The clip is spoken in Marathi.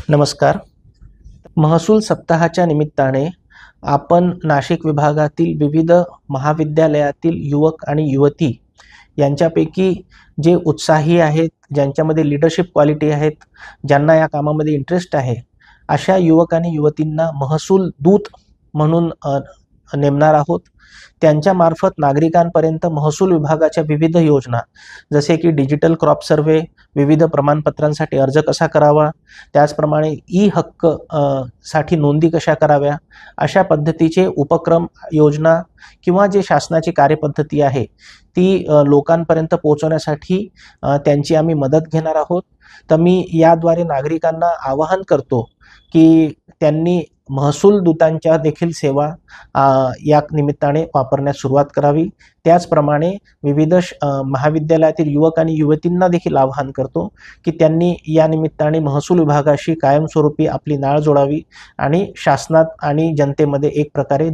नमस्कार. महसूल सप्ताहाच्या निमित्ताने आपण नाशिक विभागातील विविध महाविद्यालयातील युवक आणि युवती यांच्यापैकी जे उत्साही आहेत, ज्यांच्यामध्ये लीडरशिप क्वालिटी आहेत, ज्यांना या कामामध्ये इंटरेस्ट आहे, अशा युवक आणि युवतींना महसूल दूत म्हणून नेमणार आहोत. त्यांच्यामार्फत नागरिकांपर्यंत महसूल विभागाच्या विविध योजना, जसे की डिजिटल क्रॉप सर्व्हे, विविध प्रमाणपत्रांसाठी अर्ज कसा करावा, त्याचप्रमाणे ई हक्क साठी नोंदी कशा कराव्या, अशा पद्धतीचे उपक्रम, योजना किंवा जे शासनाची कार्यपद्धती आहे ती लोकांपर्यंत पोहोचवण्यासाठी त्यांची आम्ही मदत घेणार आहोत. तर मी याद्वारे नागरिकांना आवाहन करतो की त्यांनी महसूल दूतांच्या देखील सेवा या निमित्ताने वापरण्यास सुरुवात करावी. त्याचप्रमाणे विविध महाविद्यालयातील युवक आणि युवतींना देखील आवाहन करतो की त्यांनी या निमित्ताने महसूल विभागाशी कायमस्वरूपी आपली नाळ जोडावी आणि शासनात आणि जनतेमध्ये एक प्रकारे